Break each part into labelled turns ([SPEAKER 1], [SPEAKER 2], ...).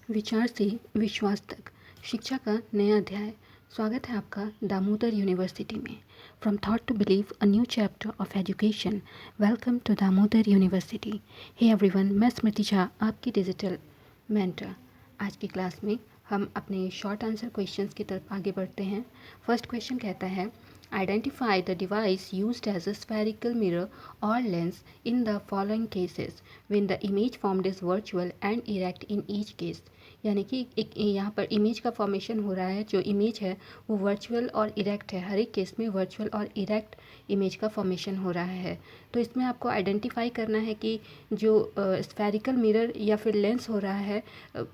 [SPEAKER 1] विचार से विश्वास तक शिक्षा का नया अध्याय। स्वागत है आपका दामोदर यूनिवर्सिटी में। From thought to believe a new chapter of education. Welcome to Damodar university. Hey everyone, मैं स्मृति झा, आपकी डिजिटल मेंटर। आज की क्लास में हम अपने शॉर्ट आंसर क्वेश्चंस की तरफ आगे बढ़ते हैं। फर्स्ट क्वेश्चन कहता है, identify the device used as a spherical mirror और lens in the following cases when the image formed is virtual and erect in each case. यानी कि एक यहाँ पर इमेज का फॉर्मेशन हो रहा है। जो इमेज है वो वर्चुअल और इरेक्ट है। हर एक केस में वर्चुअल और इरेक्ट इमेज का फॉर्मेशन हो रहा है। तो इसमें आपको आइडेंटिफाई करना है कि जो स्फेरिकल मिरर या फिर लेंस हो रहा है,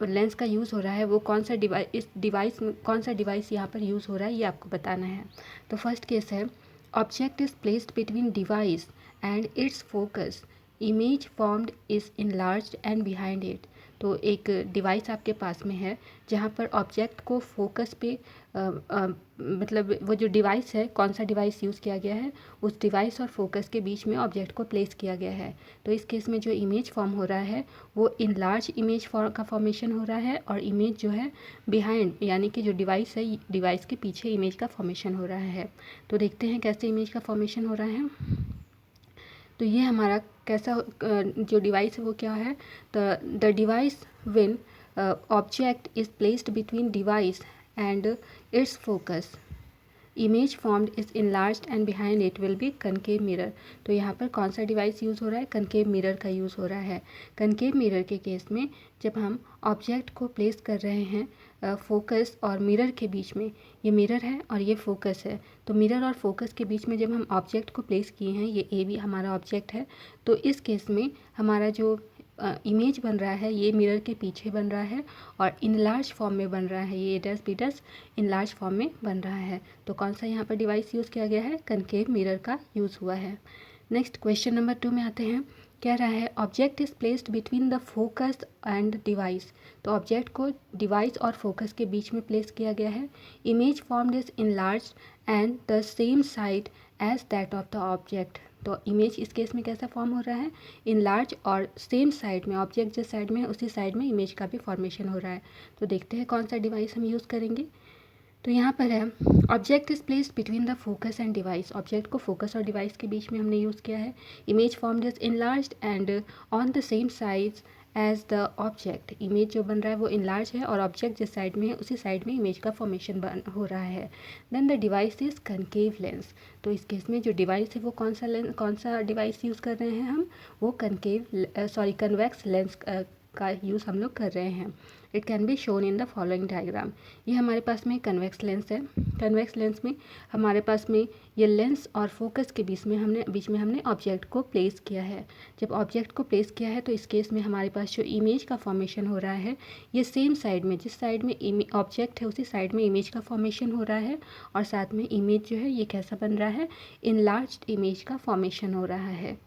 [SPEAKER 1] लेंस का यूज़ हो रहा है, वो कौन सा डिवाइस, इस डिवाइस में कौन सा डिवाइस यहाँ पर यूज़ हो रहा है, ये आपको बताना है। तो फर्स्ट केस है, object is placed between device and it's focus, image formed is enlarged and behind it. तो एक डिवाइस आपके पास में है जहाँ पर ऑब्जेक्ट को फोकस पे मतलब वो जो डिवाइस है, कौन सा डिवाइस यूज़ किया गया है, उस डिवाइस और फोकस के बीच में ऑब्जेक्ट को प्लेस किया गया है। तो इस केस में जो इमेज फॉर्म हो रहा है वो इन लार्ज इमेज का फॉर्मेशन हो रहा है, और इमेज जो है बिहाइंड, यानी कि जो डिवाइस है, डिवाइस के पीछे इमेज का फॉर्मेशन हो रहा है। तो देखते हैं कैसे इमेज का फॉर्मेशन हो रहा है। तो ये हमारा कैसा जो डिवाइस है वो क्या है, the device when object is placed between device and it's focus, image formed is enlarged and behind it will be concave mirror. तो यहाँ पर कौन सा डिवाइस यूज़ हो रहा है, कनकेव मिरर का यूज़ हो रहा है। कनकेव मिरर के केस में जब हम ऑब्जेक्ट को प्लेस कर रहे हैं फोकस और मिरर के बीच में, ये मिरर है और ये फोकस है, तो मिरर और फोकस के बीच में जब हम ऑब्जेक्ट को प्लेस किए हैं, ये ए भी हमारा ऑब्जेक्ट है, तो इस केस में हमारा जो इमेज बन रहा है ये मिरर के पीछे बन रहा है और इन लार्ज फॉर्म में बन रहा है। ये does be does in large form में बन रहा है। तो कौन सा यहाँ पर डिवाइस यूज़ किया गया है, कनकेव मिरर का यूज़ हुआ है। नेक्स्ट क्वेश्चन नंबर 2 में आते हैं। कह रहा है, object is placed between the focus and device. तो ऑब्जेक्ट को डिवाइस और फोकस के बीच में प्लेस किया गया है। Image formed is enlarged and the same side as that of the object. तो इमेज इस केस में कैसा फॉर्म हो रहा है, इन लार्ज और सेम साइड में, ऑब्जेक्ट जिस साइड में है उसी साइड में इमेज का भी फॉर्मेशन हो रहा है। तो देखते हैं कौन सा डिवाइस हम यूज़ करेंगे। तो यहाँ पर है, object is placed between the focus and device. Object को फोकस और डिवाइस के बीच में हमने यूज़ किया है। Image formed is enlarged and on the same size as the object. Image जो बन रहा है वो इनलार्ज है और ऑब्जेक्ट जिस साइड में है उसी साइड में इमेज का फॉर्मेशन बन हो रहा है। Then the device is concave lens. तो इस केस में जो डिवाइस है वो कौन सा डिवाइस यूज़ कर रहे हैं हम, वो कन्वेक्स लेंस का यूज़ हम लोग कर रहे हैं। It can be shown in the following diagram. ये हमारे पास में कन्वेक्स लेंस है। कन्वेक्स लेंस में हमारे पास में ये लेंस और फोकस के बीच में हमने ऑब्जेक्ट को प्लेस किया है। जब ऑब्जेक्ट को प्लेस किया है तो इस केस में हमारे पास जो इमेज का फॉर्मेशन हो रहा है, ये सेम साइड में, जिस साइड में ऑब्जेक्ट है उसी साइड में इमेज का फॉर्मेशन हो रहा है, और साथ में इमेज जो है ये कैसा बन रहा है, इनलार्ज्ड इमेज का फॉर्मेशन हो रहा है।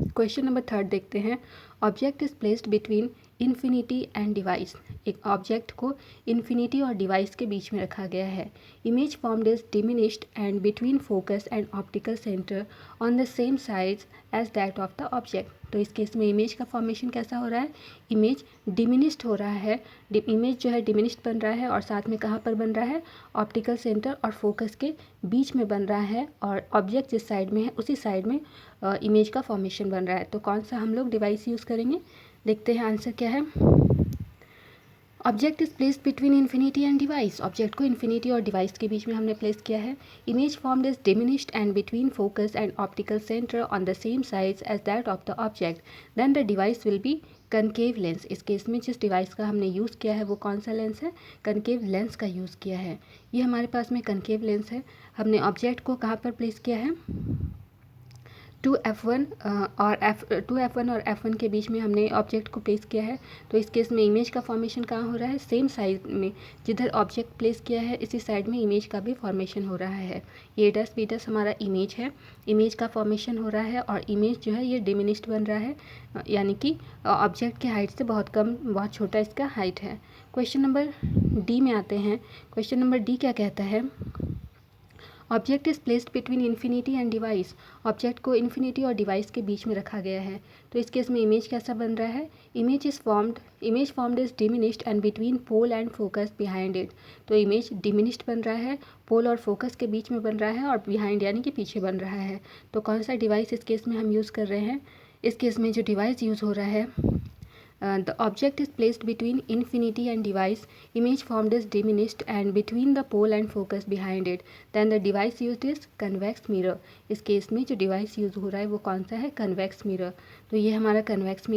[SPEAKER 1] क्वेश्चन नंबर 3 देखते हैं। Object is placed between infinity and device. एक ऑब्जेक्ट को इन्फिनिटी और डिवाइस के बीच में रखा गया है। Image formed is diminished and between focus and optical centre on the same size as that of the object. तो इस केस में इमेज का फॉर्मेशन कैसा हो रहा है, इमेज डिमिनिश्ड हो रहा है। इमेज जो है डिमिनिश्ड बन रहा है और साथ में कहाँ पर बन रहा है, ऑप्टिकल सेंटर और फोकस के बीच में बन रहा है, और ऑब्जेक्ट जिस साइड में है उसी साइड में इमेज का फॉर्मेशन बन रहा है। तो कौन सा हम लोग डिवाइस यूज़ करेंगे, देखते हैं आंसर क्या है। Object is placed between infinity and device. Object को इन्फिनिटी और डिवाइस के बीच में हमने प्लेस किया है। Image formed is diminished and between focus and optical centre on the same size as that of the object. Then the device will be concave lens. इस case में जिस डिवाइस का हमने यूज़ किया है वो कौन सा लेंस है, कनकेव लेंस का यूज़ किया है। ये हमारे पास में कनकेव लेंस है। हमने ऑब्जेक्ट को कहाँ पर प्लेस किया है, 2f1 और f1 के बीच में हमने ऑब्जेक्ट को प्लेस किया है। तो इस केस में इमेज का फॉर्मेशन कहाँ हो रहा है, सेम साइड में, जिधर ऑब्जेक्ट प्लेस किया है इसी साइड में इमेज का भी फॉर्मेशन हो रहा है। ये डस बीटस हमारा इमेज है, इमेज का फॉर्मेशन हो रहा है और इमेज जो है ये डिमिनिश्ड बन रहा है, यानी कि ऑब्जेक्ट की हाइट से बहुत कम, बहुत छोटा इसका हाइट है। क्वेश्चन नंबर डी में आते हैं। क्वेश्चन नंबर डी क्या कहता है, object is placed between infinity and device, object को इन्फिनिटी और डिवाइस के बीच में रखा गया है। तो इस केस में इमेज कैसा बन रहा है, image formed is diminished and between pole and focus behind it. तो इमेज डिमिनिश्ड बन रहा है, पोल और फोकस के बीच में बन रहा है और बिहाइंड यानी कि पीछे बन रहा है। तो कौन सा डिवाइस इस केस में हम यूज़ कर रहे हैं, इस केस में जो डिवाइस यूज़ हो रहा है, the object is placed between infinity and device, image formed is diminished and between the pole and focus behind it, then the device used is convex mirror। इस केस में जो device use हो रहा है वो कौन सा है, कन्वेक्स मिरर। तो ये हमारा कन्वेक्स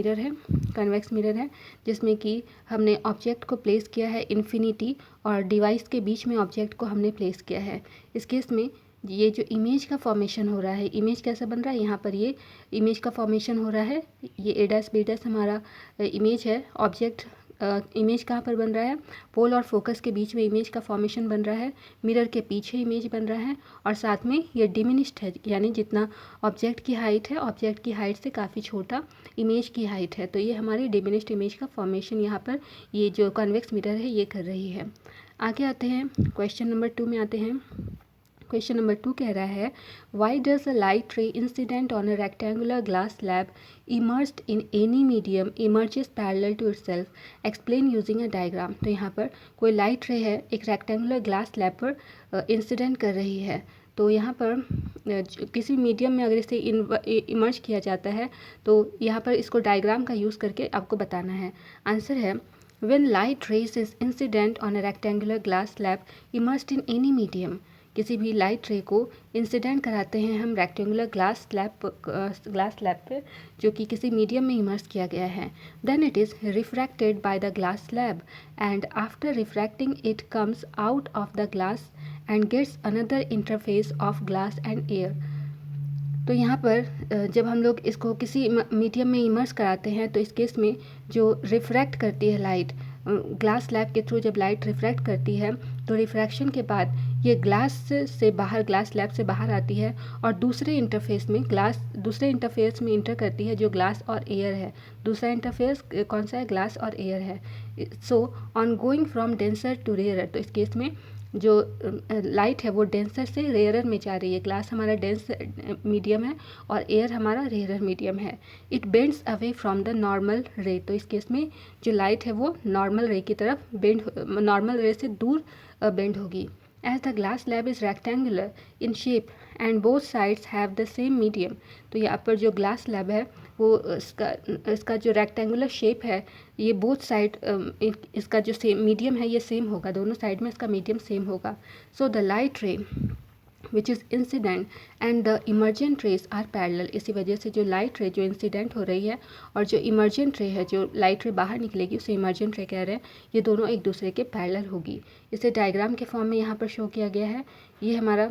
[SPEAKER 1] मिरर है जिसमें कि हमने ऑब्जेक्ट को प्लेस किया है इन्फिनिटी और डिवाइस के बीच में ऑब्जेक्ट को हमने प्लेस किया है। इस केस में ये जो इमेज का फॉर्मेशन हो रहा है, इमेज कैसा बन रहा है, यहाँ पर ये इमेज का फॉर्मेशन हो रहा है, ये ए डैश बी डैश हमारा इमेज है। ऑब्जेक्ट इमेज कहाँ पर बन रहा है, पोल और फोकस के बीच में इमेज का फॉर्मेशन बन रहा है, मिरर के पीछे इमेज बन रहा है और साथ में ये डिमिनिश्ड है, यानी जितना ऑब्जेक्ट की हाइट है, ऑब्जेक्ट की हाइट से काफ़ी छोटा इमेज की हाइट है। तो ये हमारी डिमिनिश्ड इमेज का फॉर्मेशन यहाँ पर ये जो कन्वेक्स मिरर है ये कर रही है। आगे आते हैं क्वेश्चन नंबर 2 में आते हैं। क्वेश्चन नंबर 2 कह रहा है, why does a light ray incident on a rectangular glass slab immersed in any medium emerges parallel to itself, explain using a diagram. तो यहाँ पर कोई लाइट रे है एक रेक्टेंगुलर ग्लास स्लैब पर इंसिडेंट कर रही है। तो यहाँ पर किसी मीडियम में अगर इसे इमर्ज किया जाता है तो यहाँ पर इसको डायग्राम का यूज़ करके आपको बताना है। आंसर है, when light rays is incident on a rectangular glass slab immersed in any medium, किसी भी लाइट रे को इंसिडेंट कराते हैं हम रेक्टेंगुलर ग्लास स्लैब पे जो कि किसी मीडियम में इमर्स किया गया है, then it is refracted by the glass slab and after refracting it comes out of the glass and gets another interface of glass and air. तो यहाँ पर जब हम लोग इसको किसी मीडियम में इमर्स कराते हैं तो इस केस में जो रिफ्रैक्ट करती है लाइट, ग्लास स्लैब के थ्रू जब लाइट रिफ्रैक्ट करती है तो रिफ्रैक्शन के बाद ये ग्लास स्लैब से बाहर आती है और दूसरे इंटरफेस में इंटर करती है जो ग्लास और एयर है। दूसरा इंटरफेस कौन सा है, ग्लास और एयर है। So on going from denser to rarer, तो इस केस में जो लाइट है वो डेंसर से रेयरर में जा रही है। ग्लास हमारा डेंस मीडियम है और एयर हमारा रेयरर मीडियम है। It bends away from the normal ray, तो इस केस में जो लाइट है वो नॉर्मल रे की तरफ नॉर्मल रे से दूर बेंड होगी। As the glass slab is rectangular in shape and both sides have the same medium, तो यहाँ पर जो ग्लास स्लैब है वो इसका जो रेक्टेंगुलर शेप है ये बोथ साइड इसका जो सेम मीडियम है ये सेम होगा, दोनों साइड में इसका मीडियम सेम होगा। सो the light ray which is incident and the emergent rays are parallel, इसी वजह से जो लाइट रे जो इंसिडेंट हो रही है और जो इमर्जेंट रे है, जो लाइट रे बाहर निकलेगी उसे इमर्जेंट रे कह रहे हैं, ये दोनों एक दूसरे के पैरेलल होगी। इसे डायग्राम के फॉर्म में यहाँ पर शो किया गया है। ये हमारा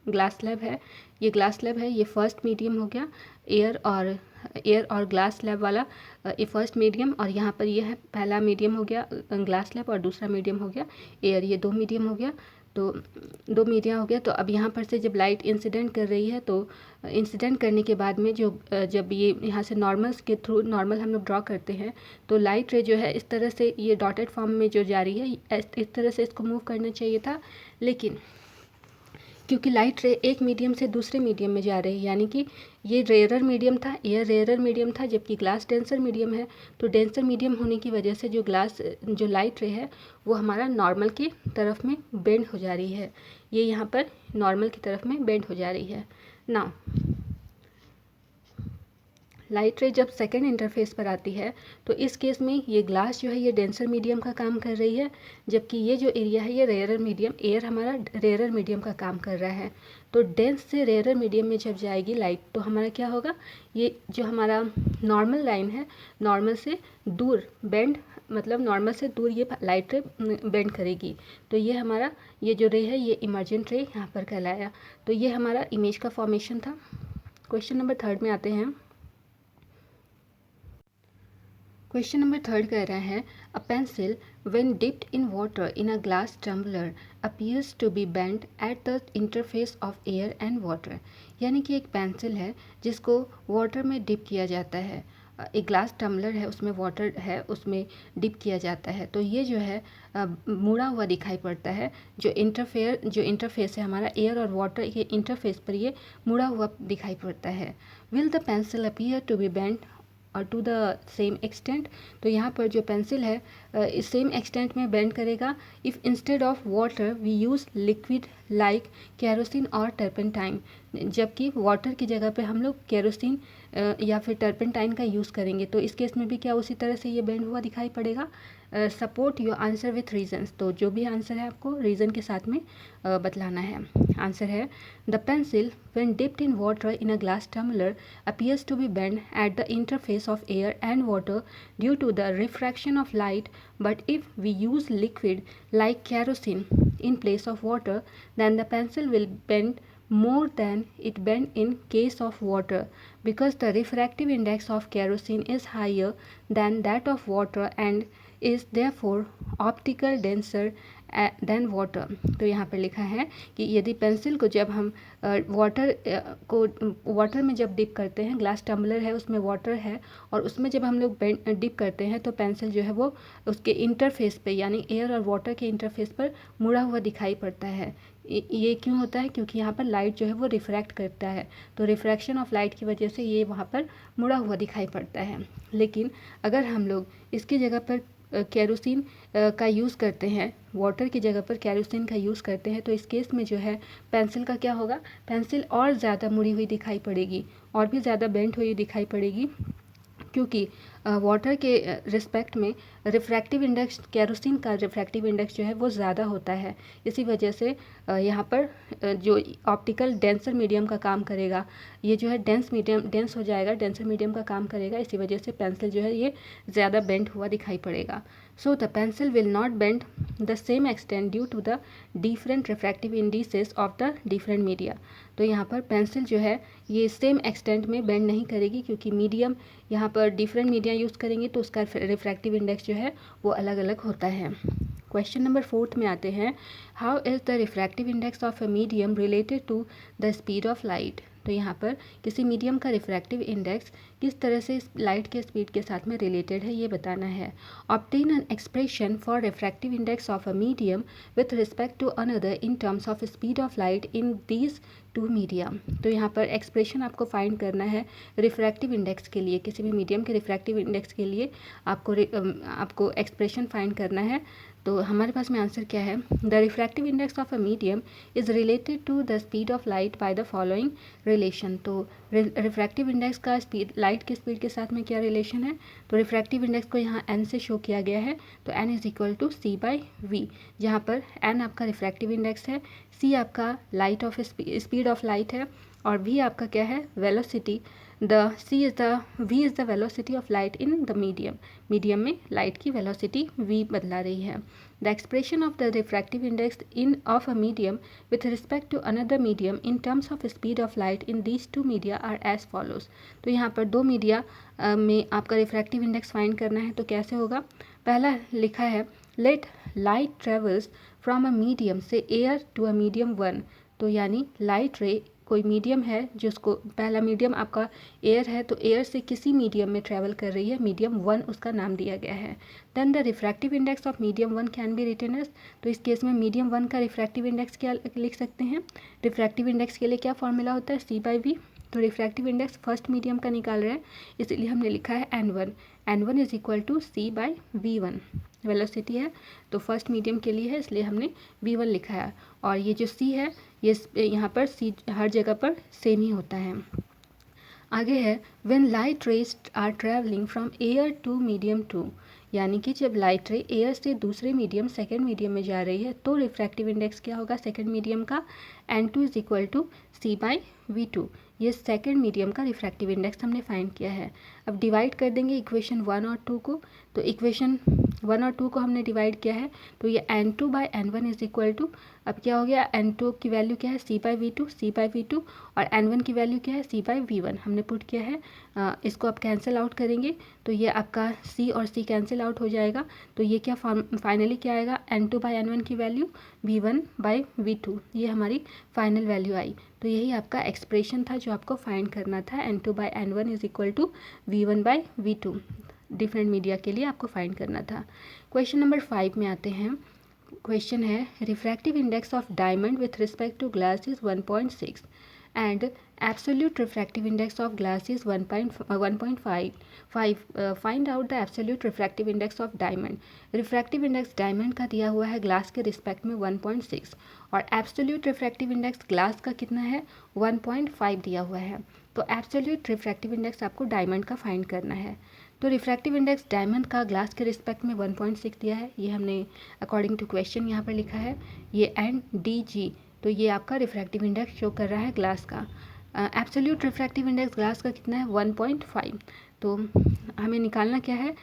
[SPEAKER 1] ग्लास स्लैब है, ये फर्स्ट मीडियम हो गया, एयर और ग्लास स्लैब वाला ये फर्स्ट मीडियम, और यहाँ पर ये है पहला मीडियम हो गया ग्लास स्लैब और दूसरा मीडियम हो गया एयर, ये दो मीडियम हो गया। तो अब यहाँ पर से जब लाइट इंसिडेंट कर रही है तो इंसिडेंट करने के बाद में जब ये यहाँ से नॉर्मल्स के थ्रू नॉर्मल हम लोग ड्रॉ करते हैं तो लाइट रे जो है इस तरह से ये डॉटेड फॉर्म में जो जा रही है इस तरह से इसको मूव करना चाहिए था, लेकिन क्योंकि लाइट रे एक मीडियम से दूसरे मीडियम में जा रही है, यानी कि ये रेयरर मीडियम था, एयर रेयरर मीडियम था, जबकि ग्लास डेंसर मीडियम है। तो डेंसर मीडियम होने की वजह से जो लाइट रे है वो हमारा नॉर्मल की तरफ में बेंड हो जा रही है, ये यहाँ पर नॉर्मल की तरफ में बेंड हो जा रही है। नाउ लाइट रे जब सेकेंड इंटरफेस पर आती है तो इस केस में ये ग्लास जो है ये डेंसर मीडियम का काम कर रही है, जबकि ये जो एरिया है ये रेयरर मीडियम, एयर हमारा रेयरर मीडियम का काम कर रहा है। तो डेंस से रेयरर मीडियम में जब जाएगी लाइट तो हमारा क्या होगा, ये जो हमारा नॉर्मल लाइन है नॉर्मल से दूर बेंड, मतलब नॉर्मल से दूर ये लाइट रे बेंड करेगी। तो ये हमारा ये जो रे है ये इमर्जेंट रे यहाँ पर कहलाया। तो ये हमारा इमेज का फॉर्मेशन था। क्वेश्चन नंबर 3 में आते हैं। क्वेश्चन नंबर 3 कह रहा है, a pencil when dipped in water in a glass tumbler appears to be bent at the interface of air and water, यानी कि एक पेंसिल है जिसको वाटर में डिप किया जाता है एक ग्लास टम्बलर है, उसमें वाटर है, उसमें डिप किया जाता है, तो ये जो है मुड़ा हुआ दिखाई पड़ता है। जो इंटरफेस है हमारा एयर और वाटर के इंटरफेस पर ये मुड़ा हुआ दिखाई पड़ता है। Will the pencil appear to be bent और टू द सेम एक्सटेंट, तो यहाँ पर जो पेंसिल है इस सेम एक्सटेंट में बेंड करेगा if instead of water we use liquid like kerosene और टर्पेंटाइन, जबकि वाटर की जगह पे हम लोग केरोसिन या फिर टर्पेंटाइन का यूज़ करेंगे, तो इस केस में भी क्या उसी तरह से ये बेंड हुआ दिखाई पड़ेगा। Support your answer with reasons, तो जो भी आंसर है आपको रीज़न के साथ में बतलाना है। आंसर है the pencil when dipped in water in a glass tumbler appears to be bent at the interface of air and water due to the refraction of light, but if we use liquid like kerosene in place of water, then the pencil will bend more than it bend in case of water, because the refractive index of kerosene is higher than that of water and is therefore optical denser than water. तो यहाँ पर लिखा है कि यदि pencil को जब हम वाटर में जब डिप करते हैं, ग्लास टम्बलर है उसमें वाटर है और उसमें जब हम लोग डिप करते हैं तो पेंसिल जो है वो उसके इंटरफेस पे यानी एयर और वाटर के इंटरफेस पर मुड़ा हुआ दिखाई पड़ता है। ये क्यों होता है? क्योंकि यहाँ पर लाइट जो है वो रिफ्रैक्ट करता है, तो रिफ्रैक्शन ऑफ लाइट की वजह से ये वहाँ पर मुड़ा हुआ दिखाई पड़ता है। लेकिन अगर हम लोग इसकी जगह पर केरोसिन का यूज़ करते हैं, वाटर की जगह पर केरोसिन का यूज़ करते हैं, तो इस केस में जो है पेंसिल का क्या होगा, पेंसिल और ज़्यादा मुड़ी हुई दिखाई पड़ेगी और भी ज़्यादा बेंट हुई दिखाई पड़ेगी, क्योंकि वाटर के रिस्पेक्ट में रिफ्रैक्टिव इंडेक्स, केरोसिन का रिफ्रैक्टिव इंडेक्स जो है वो ज़्यादा होता है। इसी वजह से यहाँ पर जो ऑप्टिकल डेंसर मीडियम का काम करेगा, ये जो है डेंस हो जाएगा, डेंसर मीडियम का काम करेगा, इसी वजह से पेंसिल जो है ये ज़्यादा बेंड हुआ दिखाई पड़ेगा। So the pencil will not bend the same extent due to the different refractive indices of the different media. तो यहाँ पर पेंसिल जो है ये सेम एक्सटेंट में बेंड नहीं करेगी, क्योंकि मीडियम यहाँ पर डिफरेंट मीडिया यूज़ करेंगे तो उसका रिफ्रैक्टिव इंडेक्स जो है वो अलग अलग होता है। क्वेश्चन नंबर 4 में आते हैं, how is the refractive index of a medium related to the speed of light. तो यहाँ पर किसी मीडियम का रिफ्रैक्टिव इंडेक्स किस तरह से लाइट के स्पीड के साथ में रिलेटेड है ये बताना है। Obtain an expression for refractive index of a medium with respect to another in terms of speed of light in these two media. तो यहाँ पर एक्सप्रेशन आपको फाइंड करना है रिफ्रैक्टिव इंडेक्स के लिए, किसी भी मीडियम के रिफ्रैक्टिव इंडेक्स के लिए आपको एक्सप्रेशन फाइंड करना है। तो हमारे पास में आंसर क्या है, the refractive index of a medium is related to the speed of light by the following relation. तो रिफ्रैक्टिव इंडेक्स का स्पीड, लाइट की स्पीड के साथ में क्या रिलेशन है, तो रिफ्रैक्टिव इंडेक्स को यहाँ n से शो किया गया है, तो n is equal to c by v, जहाँ पर n आपका रिफ्रैक्टिव इंडेक्स है, c आपका light of speed of light है और v आपका क्या है, velocity. v is the velocity of light in the medium, medium में लाइट की वेलोसिटी v बदला रही है। The expression of the refractive index in of a medium with respect to another medium in terms of speed of light in these two media are as follows. तो यहाँ पर दो media में आपका refractive index find करना है, तो कैसे होगा, पहला लिखा है let light travels from a medium से एयर टू अ मीडियम 1। तो यानी लाइट रे कोई मीडियम है जिसको, पहला मीडियम आपका एयर है, तो एयर से किसी मीडियम में ट्रैवल कर रही है, मीडियम 1 उसका नाम दिया गया है। Then the refractive index of medium 1 can be written as, तो इस केस में मीडियम 1 का रिफ्रैक्टिव इंडेक्स क्या लिख सकते हैं, रिफ्रैक्टिव इंडेक्स के लिए क्या फॉर्मूला होता है, सी बाई वी। तो रिफ्रैक्टिव इंडेक्स फर्स्ट मीडियम का निकाल रहे हैं, इसलिए हमने लिखा है n1 is equal to c by v1, velocity है तो फर्स्ट मीडियम के लिए है इसलिए हमने v1 लिखा है, और ये जो c है ये यहाँ पर c हर जगह पर सेम ही होता है। आगे है when light rays are travelling from air to medium 2, यानी कि जब लाइट रे एयर से दूसरे मीडियम सेकेंड मीडियम में जा रही है तो रिफ्रैक्टिव इंडेक्स क्या होगा सेकेंड मीडियम का, n2 is equal to c by v2। ये सेकेंड मीडियम का रिफ्रैक्टिव इंडेक्स हमने फाइंड किया है। अब डिवाइड कर देंगे इक्वेशन 1 और 2 को, तो इक्वेशन 1 और 2 को हमने डिवाइड किया है, तो ये n2 by n1 is equal to, अब क्या हो गया, n2 की वैल्यू क्या है सी बाई वी टू और n1 की वैल्यू क्या है सी बाई वी1 हमने पुट किया है। इसको आप कैंसिल आउट करेंगे तो ये आपका c और c कैंसिल आउट हो जाएगा, तो ये क्या फाइनली क्या आएगा, n2 बाई n1 की वैल्यू v1 बाई v2, ये हमारी फाइनल वैल्यू आई। तो यही आपका एक्सप्रेशन था जो आपको फाइंड करना था, N2/N1 is equal to V1/V2 different media के लिए आपको फाइंड करना था। क्वेश्चन नंबर 5 में आते हैं। क्वेश्चन है refractive index of diamond with respect to glass is 1.6 and absolute refractive index of glass is 1.5. Find out the absolute refractive index of diamond. refractive index diamond का दिया हुआ है ग्लास के respect में 1.6 और absolute refractive index ग्लास का कितना है 1.5 दिया हुआ है। तो absolute refractive index आपको डायमंड का फाइंड करना है। तो रिफ्रैक्टिव इंडेक्स डायमंड का ग्लास के रिस्पेक्ट में 1.6 दिया है, ये हमने अकॉर्डिंग टू क्वेश्चन यहाँ पर लिखा है। ये NDG, तो ये आपका रिफ्रैक्टिव इंडेक्स शो कर रहा है ग्लास का। एब्सोल्यूट रिफ्रैक्टिव इंडेक्स ग्लास का कितना है 1.5। तो हमें निकालना क्या है,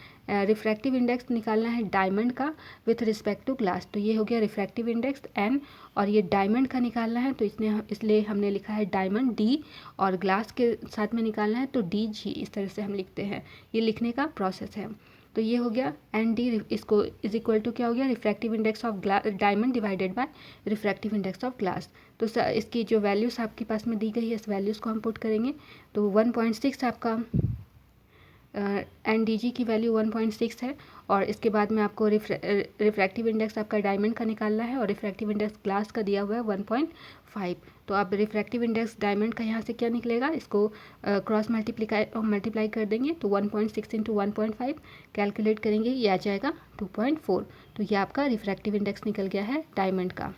[SPEAKER 1] रिफ्रैक्टिव इंडेक्स निकालना है डायमंड का विथ रिस्पेक्ट टू ग्लास। तो ये हो गया रिफ्रैक्टिव इंडेक्स N और ये डायमंड का निकालना है, तो इसलिए हमने लिखा है डायमंड D और ग्लास के साथ में निकालना है तो DG, इस तरह से हम लिखते हैं। ये लिखने का प्रोसेस है। तो ये हो गया ND, इसको इज इक्वल टू क्या हो गया refractive index of diamond divided by refractive index of glass. तो इसकी जो वैल्यूज़ आपके पास में दी गई है इस वैल्यूज़ को हम पुट करेंगे। तो 1.6 आपका NDG की वैल्यू 1.6 है और इसके बाद में आपको रिफ्रैक्टिव इंडेक्स आपका डायमंड का निकालना है और रिफ्रैक्टिव इंडेक्स ग्लास का दिया हुआ है 1.5। तो अब रिफ्रैक्टिव इंडेक्स डायमंड का यहाँ से क्या निकलेगा, इसको क्रॉस मल्टीप्लाई कर देंगे तो 1.6 इंटू 1.5 कैलकुलेट करेंगे, ये आ जाएगा 2.4। तो ये आपका रिफ्रैक्टिव इंडेक्स निकल गया है डायमंड का।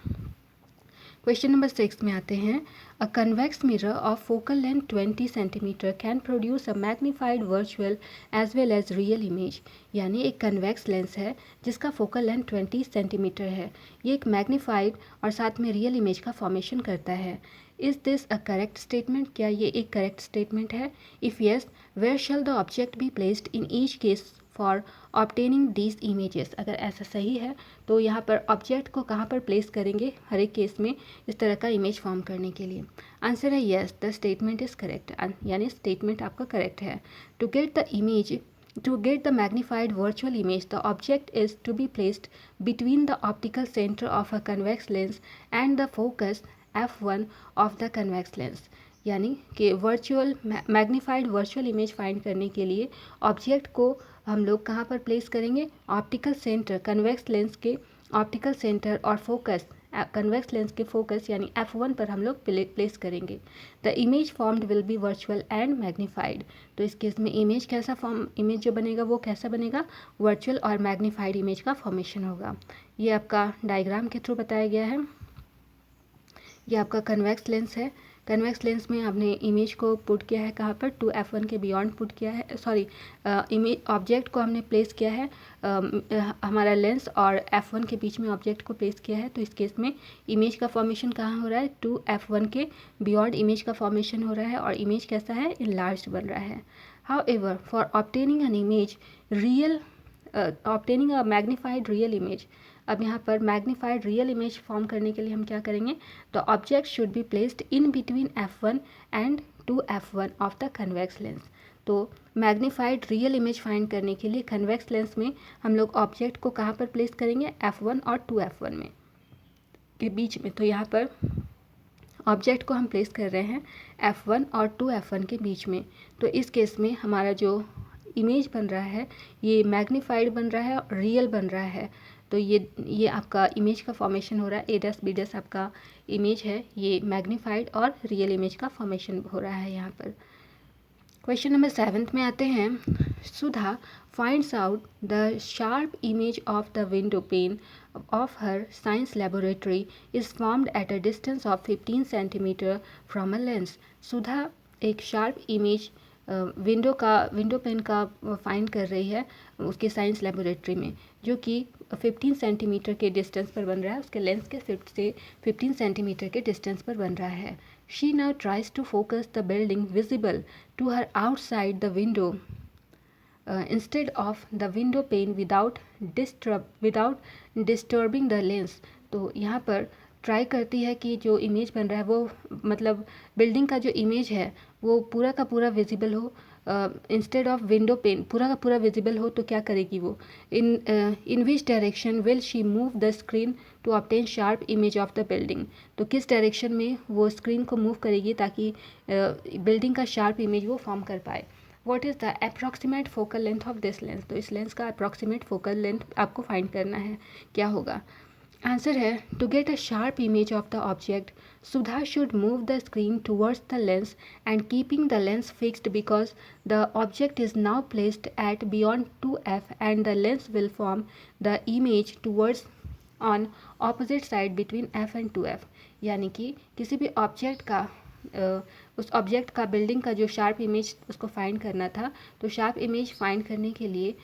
[SPEAKER 1] क्वेश्चन नंबर 6 में आते हैं। A convex mirror of focal length 20 centimetre can produce a magnified virtual as well as real image. यानी एक कन्वेक्स लेंस है जिसका फोकल लेंथ 20 सेंटीमीटर है, ये एक मैग्नीफाइड और साथ में रियल इमेज का फॉर्मेशन करता है। Is this a correct statement, क्या ये एक करेक्ट स्टेटमेंट है? If yes, where shall the object be placed in each case for obtaining these images. अगर ऐसा सही है तो यहाँ पर ऑब्जेक्ट को कहाँ पर प्लेस करेंगे हर एक केस में इस तरह का इमेज फॉर्म करने के लिए? आंसर है yes, the statement is correct, यानी स्टेटमेंट आपका करेक्ट है। To get the magnified virtual image the object is to be placed between the optical centre of a convex lens and the focus F1 of the convex lens. यानी कि magnified virtual image find करने के लिए object को हम लोग कहाँ पर प्लेस करेंगे, ऑप्टिकल सेंटर कन्वेक्स लेंस के ऑप्टिकल सेंटर और फोकस कन्वेक्स लेंस के फोकस यानी F1 पर हम लोग प्लेस करेंगे। The image formed will be virtual and magnified. तो इस केस में इमेज जो बनेगा वो कैसा बनेगा, वर्चुअल और मैग्नीफाइड इमेज का फॉर्मेशन होगा। ये आपका डायग्राम के थ्रू बताया गया है। ये आपका कन्वेक्स लेंस है। कन्वेक्स लेंस में आपने इमेज को पुट किया है कहाँ पर, 2F1 के बियॉन्ड पुट किया है, सॉरी इमेज ऑब्जेक्ट को हमने प्लेस किया है हमारा लेंस और F1 के बीच में ऑब्जेक्ट को प्लेस किया है। तो इस केस में इमेज का फॉर्मेशन कहाँ हो रहा है, 2F1 के बियॉन्ड इमेज का फॉर्मेशन हो रहा है और इमेज कैसा है, इनलार्ज्ड बन रहा है। However for obtaining an image obtaining a magnified real image, अब यहाँ पर मैग्नीफाइड रियल इमेज फॉर्म करने के लिए हम क्या करेंगे, तो object should be placed in between F1 and 2F1 of the convex lens. तो मैग्नीफाइड रियल इमेज फाइंड करने के लिए कन्वेक्स लेंस में हम लोग ऑब्जेक्ट को कहाँ पर प्लेस करेंगे, F1 और 2F1 में के बीच में। तो यहाँ पर ऑब्जेक्ट को हम प्लेस कर रहे हैं F1 और 2F1 के बीच में। तो इस केस में हमारा जो इमेज बन रहा है ये मैग्नीफाइड बन रहा है और रियल बन रहा है। तो ये आपका इमेज का फॉर्मेशन हो रहा है, A', B' आपका इमेज है, ये मैग्नीफाइड और रियल इमेज का फॉर्मेशन हो रहा है यहाँ पर। क्वेश्चन नंबर 7 में आते हैं। Sudha finds out the sharp image of the window pane of her science laboratory is formed at a distance of 15 centimeter from a lens. सुधा एक शार्प इमेज विंडो पेन का फाइंड कर रही है उसके साइंस लेबोरेटरी में, जो कि 15 सेंटीमीटर के डिस्टेंस पर बन रहा है, उसके लेंस के से 15 सेंटीमीटर के डिस्टेंस पर बन रहा है। She now tries to focus the building visible to her outside the window instead of the window pane without disturbing the lens। तो यहाँ पर ट्राई करती है कि जो इमेज बन रहा है वो मतलब बिल्डिंग का जो इमेज है वो पूरा का पूरा विजिबल हो इंस्टेड ऑफ विंडो पेन पूरा का पूरा विजिबल हो तो क्या करेगी वो, in which direction will she move the screen to obtain sharp image of the building. तो किस डायरेक्शन में वो स्क्रीन को मूव करेगी ताकि बिल्डिंग का शार्प इमेज वो फॉर्म कर पाए। What is the approximate focal length of this lens. तो इस लेंस का अप्रॉक्सीमेट फोकल लेंथ आपको फाइंड करना है, क्या होगा। आंसर है to get a sharp image of the object Sudha should move the screen towards the lens and keeping the lens fixed because the object is now placed at beyond 2f and the lens will form the image towards on opposite side between f and 2f। यानी कि किसी भी object का उस object का building का जो sharp image उसको फाइंड करना था, तो शार्प इमेज फाइंड करने के लिए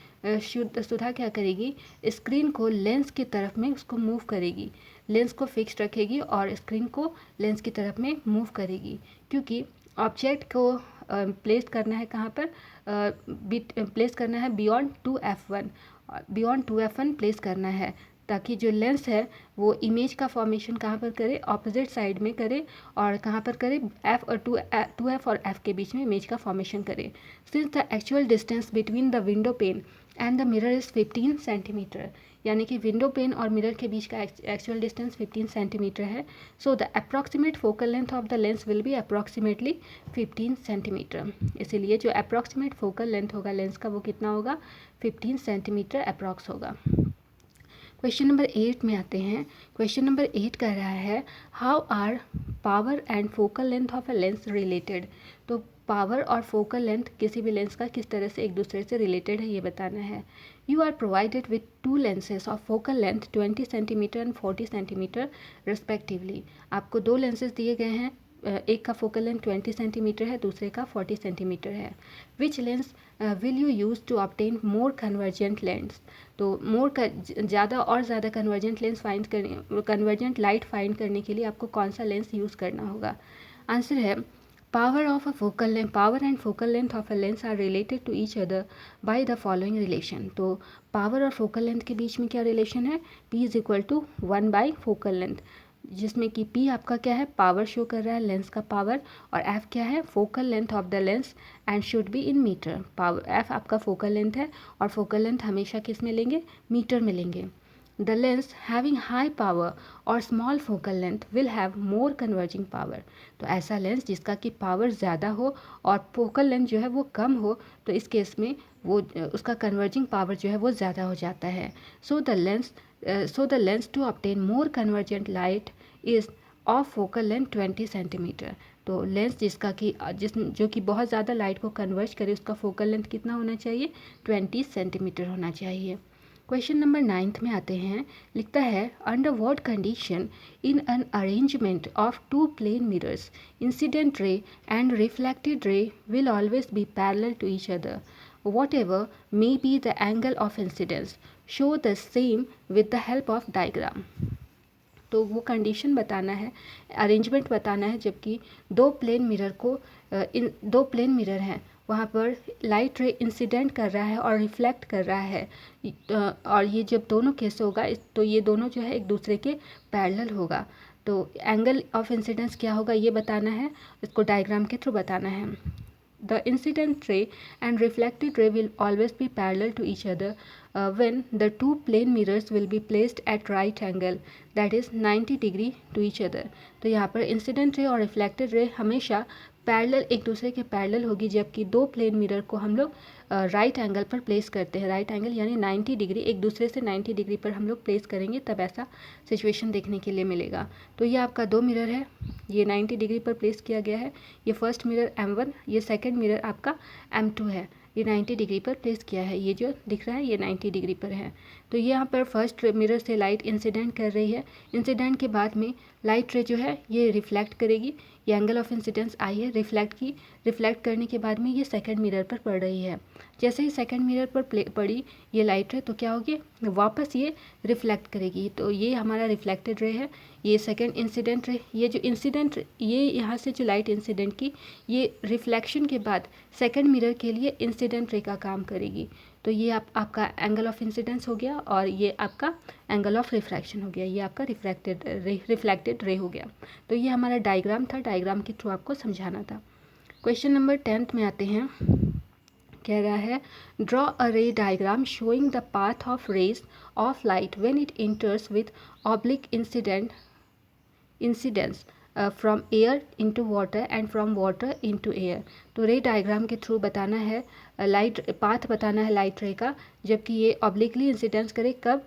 [SPEAKER 1] सुधा क्या करेगी, स्क्रीन को लेंस की तरफ में उसको मूव करेगी, लेंस को फिक्स रखेगी और स्क्रीन को लेंस की तरफ में मूव करेगी, क्योंकि ऑब्जेक्ट को प्लेस करना है कहाँ पर, प्लेस करना है beyond 2f1, beyond 2f1 place करना है, ताकि जो लेंस है वो इमेज का फॉर्मेशन कहाँ पर करे, ऑपोजिट साइड में करे, और कहाँ पर करे, f और 2f और f के बीच में इमेज का फॉर्मेशन करे। Since the actual distance between the window pen and the mirror is 15 centimetre, यानी कि विंडो पेन और मिरर के बीच का एक्चुअल डिस्टेंस 15 सेंटीमीटर है। So the approximate focal length of the lens will be approximately 15 centimetre. इसीलिए जो approximate focal length होगा lens का वो कितना होगा, 15 सेंटीमीटर अप्रॉक्स होगा। क्वेश्चन नंबर 8 में आते हैं। क्वेश्चन नंबर 8 कह रहा है how are power and focal length of a lens related. तो पावर और फोकल लेंथ किसी भी लेंस का किस तरह से एक दूसरे से रिलेटेड है ये बताना है। You are provided with 2 lenses of focal length 20 centimetre and 40 centimetre respectively. आपको 2 लेंसेज दिए गए हैं, एक का फोकल लेंथ 20 सेंटीमीटर है, दूसरे का 40 सेंटीमीटर है। Which lens will you use to obtain more convergent lens. तो मोर ज़्यादा और ज़्यादा कन्वर्जेंट लेंस फाइंड करने, कन्वर्जेंट लाइट फाइंड करने के लिए आपको कौन सा लेंस यूज़ करना होगा। आंसर है power of a focal length, power and focal length of a lens are related to each other by the following relation. तो पावर और फोकल लेंथ के बीच में क्या रिलेशन है, P is equal to 1 by focal length, जिसमें कि P आपका क्या है, पावर शो कर रहा है, लेंस का पावर, और F क्या है, focal length of the lens and should be in metre. Power F आपका फोकल लेंथ है और फोकल लेंथ हमेशा किस में लेंगे, मीटर में लेंगे। The lens having high power और small focal length will have more converging power. तो ऐसा लेंस जिसका कि पावर ज़्यादा हो और फोकल लेंथ जो है वो कम हो, तो इस केस में वो उसका कन्वर्जिंग पावर जो है वो ज़्यादा हो जाता है। So the lens to obtain more convergent light is of focal length 20 centimetre. तो लेंस जिसका कि जो कि बहुत ज़्यादा लाइट को कन्वर्ज करे उसका फोकल लेंथ कितना होना चाहिए, 20 सेंटीमीटर होना चाहिए। क्वेश्चन नंबर 9 में आते हैं। लिखता है under what condition in an arrangement of 2 plane mirrors incident ray and reflected ray will always be parallel to each other whatever may be the angle of incidence, show the same with the help of diagram। तो वो condition बताना है, arrangement बताना है, जबकि 2 plane mirror को इन 2 plane mirror हैं, वहाँ पर लाइट रे इंसिडेंट कर रहा है और रिफ्लेक्ट कर रहा है, और ये जब दोनों केस होगा तो ये दोनों जो है एक दूसरे के पैरेलल होगा। तो एंगल ऑफ इंसिडेंस क्या होगा ये बताना है, इसको डायग्राम के थ्रू बताना है। The incident ray and reflected ray will always be parallel to each other when the 2 plane mirrors will be placed at right angle, that is 90 degree to each other। तो यहाँ पर incident ray और reflected ray हमेशा parallel, एक दूसरे के parallel होगी, जबकि 2 प्लेन मिरर को हम लोग राइट एंगल पर प्लेस करते हैं। राइट एंगल यानी 90 डिग्री, एक दूसरे से 90 डिग्री पर हम लोग प्लेस करेंगे, तब ऐसा सिचुएशन देखने के लिए मिलेगा। तो ये आपका 2 मिरर है, ये 90 डिग्री पर प्लेस किया गया है। ये फर्स्ट मिरर M1, ये सेकंड मिरर आपका M2 है, ये 90 डिग्री पर प्लेस किया है। ये जो दिख रहा है ये 90 डिग्री पर है। तो ये यहाँ पर फर्स्ट मिरर से लाइट इंसिडेंट कर रही है, इंसिडेंट के बाद में लाइट रे जो है ये रिफ्लेक्ट करेगी, ये एंगल ऑफ इंसिडेंस आई है, रिफ्लेक्ट की, रिफ्लेक्ट करने के बाद में ये सेकंड मिरर पर पड़ रही है। जैसे ही सेकंड मिरर पर पड़ी ये लाइट रे, तो क्या होगी, वापस ये रिफ्लेक्ट करेगी। तो ये हमारा रिफ्लेक्टेड रे है, ये सेकंड इंसिडेंट रे, ये जो इंसिडेंट, ये यहाँ से जो लाइट इंसिडेंट की, ये रिफ्लेक्शन के बाद सेकंड मिरर के लिए इंसिडेंट रे का काम करेगी। तो ये आपका एंगल ऑफ इंसिडेंस हो गया और ये आपका एंगल ऑफ रिफ्रैक्शन हो गया, ये आपका रिफ्लेक्टेड रे हो गया। तो ये हमारा डायग्राम था, डायग्राम के थ्रू आपको समझाना था। क्वेश्चन नंबर 10 में आते हैं। कह रहा है draw a ray diagram showing the path of rays of light when it enters with oblique incidence from air into water and from water into air. तो रे डायग्राम के थ्रू बताना है लाइट पाथ बताना है light रे का, जबकि ये ऑब्लिकली इंसिडेंस करे कब,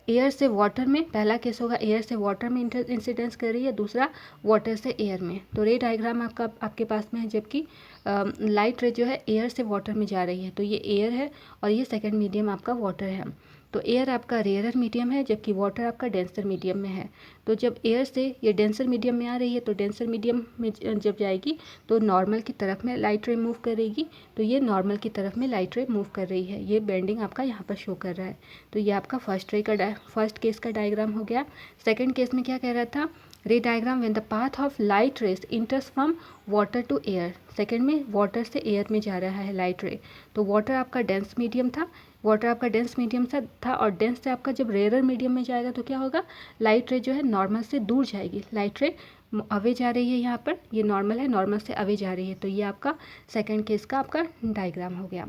[SPEAKER 1] एयर से वाटर में, पहला केस होगा एयर से वाटर में इंसिडेंस कर रही है, दूसरा वाटर से एयर में। तो रे डायग्राम आपके पास में है, जबकि लाइट रे जो है एयर से वाटर में जा रही है, तो ये एयर है और ये सेकेंड मीडियम आपका वाटर है। तो एयर आपका रेयरर मीडियम है, जबकि वाटर आपका डेंसर मीडियम में है। तो जब एयर से ये डेंसर मीडियम में आ रही है, तो डेंसर मीडियम में जब जाएगी तो नॉर्मल की तरफ में लाइट रे मूव करेगी, तो ये नॉर्मल की तरफ में लाइट रे मूव कर रही है। ये बेंडिंग आपका यहाँ पर शो कर रहा है। तो ये आपका फर्स्ट केस का डायग्राम हो गया। सेकेंड केस में क्या कह रहा था, ray diagram when the path of light rays enters from water to air. Second में वाटर से एयर में जा रहा है लाइट रे, तो वाटर आपका डेंस मीडियम था, और डेंस से आपका जब रेयर मीडियम में जाएगा तो क्या होगा, लाइट रे जो है नॉर्मल से दूर जाएगी, लाइट रे अवे जा रही है, यहाँ पर ये नॉर्मल है, नॉर्मल से अवे जा रही है। तो ये आपका सेकेंड केस का आपका डायग्राम हो गया।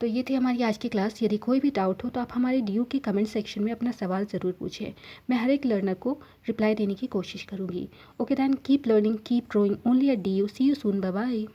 [SPEAKER 1] तो ये थी हमारी आज की क्लास। यदि कोई भी डाउट हो तो आप हमारे डी के कमेंट सेक्शन में अपना सवाल ज़रूर पूछें। मैं हर एक लर्नर को रिप्लाई देने की कोशिश करूँगी। Okay then, keep learning, keep growing only at D U. See you soon, bye bye.